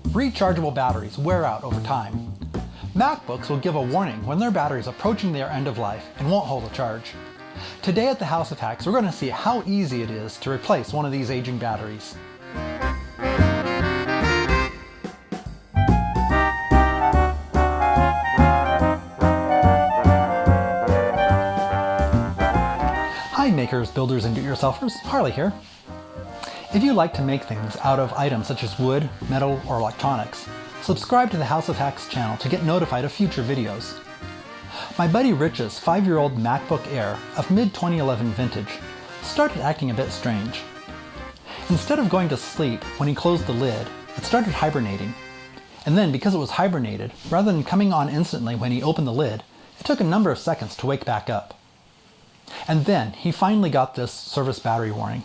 Rechargeable batteries wear out over time. MacBooks will give a warning when their battery is approaching their end of life and won't hold a charge. Today at the House of Hacks, we're going to see how easy it is to replace one of these aging batteries. Hi makers, builders, and do-it-yourselfers, Harley here. If you like to make things out of items such as wood, metal, or electronics, subscribe to the House of Hacks channel to get notified of future videos. My buddy Rich's 5-year-old MacBook Air of mid-2011 vintage started acting a bit strange. Instead of going to sleep when he closed the lid, it started hibernating. And then, because it was hibernated, rather than coming on instantly when he opened the lid, it took a number of seconds to wake back up. And then he finally got this service battery warning.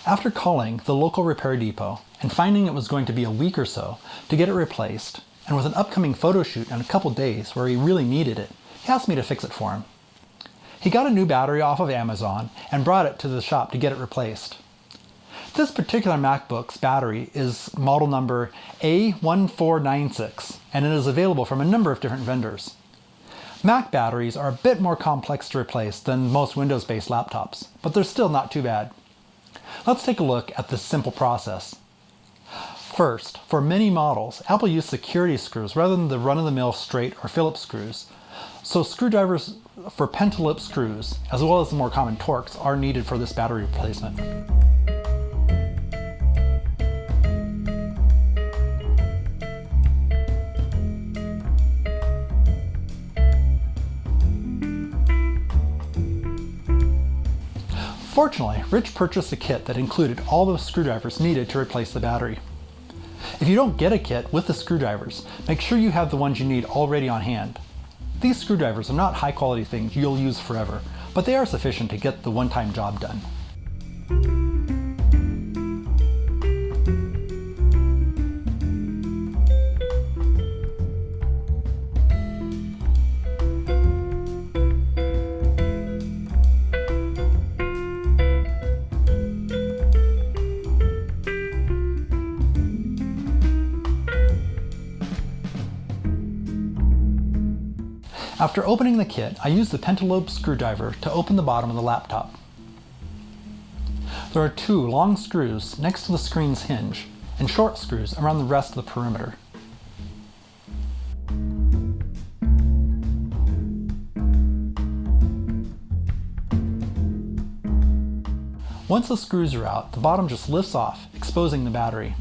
After calling the local repair depot and finding it was going to be a week or so to get it replaced, and with an upcoming photo shoot in a couple days where he really needed it, he asked me to fix it for him. He got a new battery off of Amazon and brought it to the shop to get it replaced. This particular MacBook's battery is model number A1496, and it is available from a number of different vendors. Mac batteries are a bit more complex to replace than most Windows-based laptops, but they're still not too bad. Let's take a look at this simple process. First, for many models, Apple used security screws rather than the run-of-the-mill straight or Phillips screws. So screwdrivers for pentalip screws, as well as the more common Torx, are needed for this battery replacement. Fortunately, Rich purchased a kit that included all the screwdrivers needed to replace the battery. If you don't get a kit with the screwdrivers, make sure you have the ones you need already on hand. These screwdrivers are not high quality things you'll use forever, but they are sufficient to get the one-time job done. After opening the kit, I used the pentalobe screwdriver to open the bottom of the laptop. There are 2 long screws next to the screen's hinge and short screws around the rest of the perimeter. Once the screws are out, the bottom just lifts off, exposing the battery.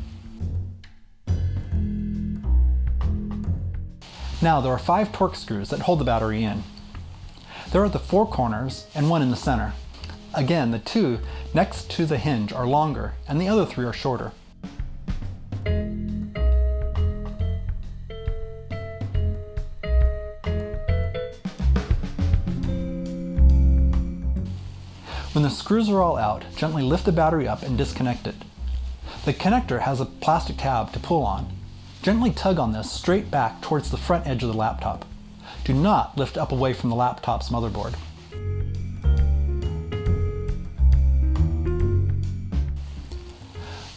Now there are 5 Torx screws that hold the battery in. They're at the 4 corners and 1 in the center. Again, the 2 next to the hinge are longer and the other 3 are shorter. When the screws are all out, gently lift the battery up and disconnect it. The connector has a plastic tab to pull on. Gently tug on this straight back towards the front edge of the laptop. Do not lift up away from the laptop's motherboard.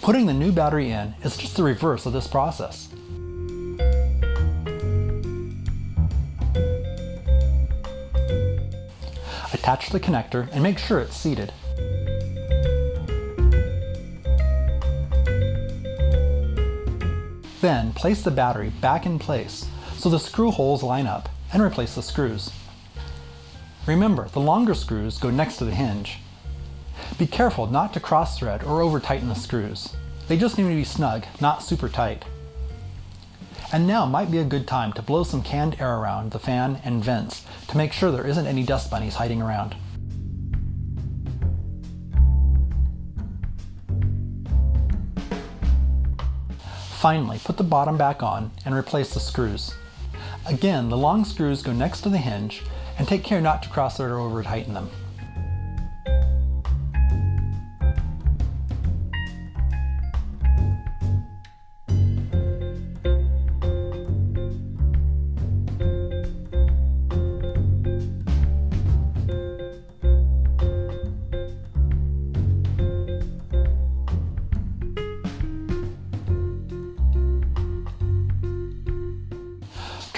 Putting the new battery in is just the reverse of this process. Attach the connector and make sure it's seated. Then place the battery back in place so the screw holes line up and replace the screws. Remember, the longer screws go next to the hinge. Be careful not to cross thread or over tighten the screws. They just need to be snug, not super tight. And now might be a good time to blow some canned air around the fan and vents to make sure there isn't any dust bunnies hiding around. Finally, put the bottom back on and replace the screws. Again, the long screws go next to the hinge, and take care not to cross thread or over tighten them.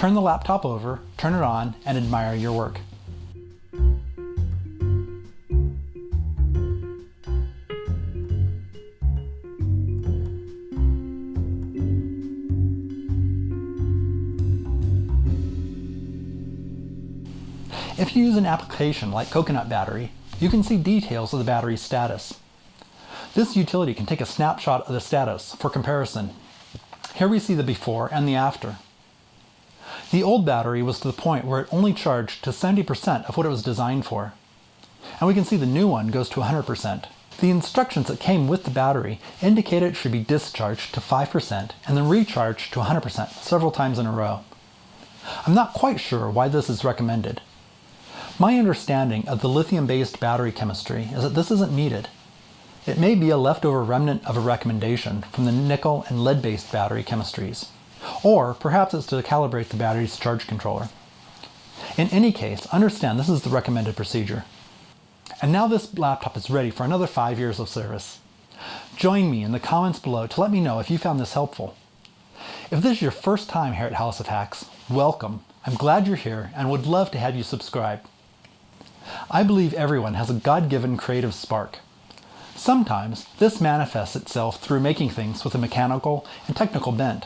Turn the laptop over, turn it on, and admire your work. If you use an application like CoconutBattery, you can see details of the battery's status. This utility can take a snapshot of the status for comparison. Here we see the before and the after. The old battery was to the point where it only charged to 70% of what it was designed for. And we can see the new one goes to 100%. The instructions that came with the battery indicate it should be discharged to 5% and then recharged to 100% several times in a row. I'm not quite sure why this is recommended. My understanding of the lithium-based battery chemistry is that this isn't needed. It may be a leftover remnant of a recommendation from the nickel and lead-based battery chemistries, or perhaps it's to calibrate the battery's charge controller. In any case, understand this is the recommended procedure. And now this laptop is ready for another 5 years of service. Join me in the comments below to let me know if you found this helpful. If this is your first time here at House of Hacks, welcome. I'm glad you're here and would love to have you subscribe. I believe everyone has a God-given creative spark. Sometimes this manifests itself through making things with a mechanical and technical bent.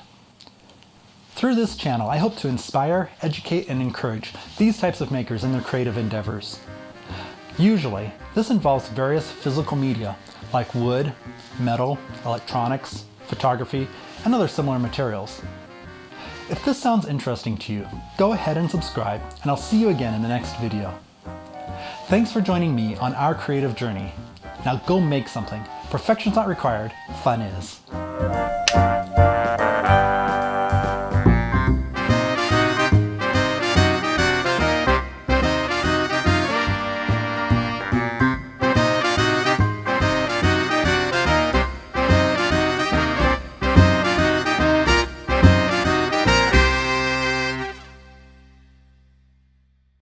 Through this channel, I hope to inspire, educate, and encourage these types of makers in their creative endeavors. Usually, this involves various physical media like wood, metal, electronics, photography, and other similar materials. If this sounds interesting to you, go ahead and subscribe, and I'll see you again in the next video. Thanks for joining me on our creative journey. Now go make something. Perfection's not required, fun is.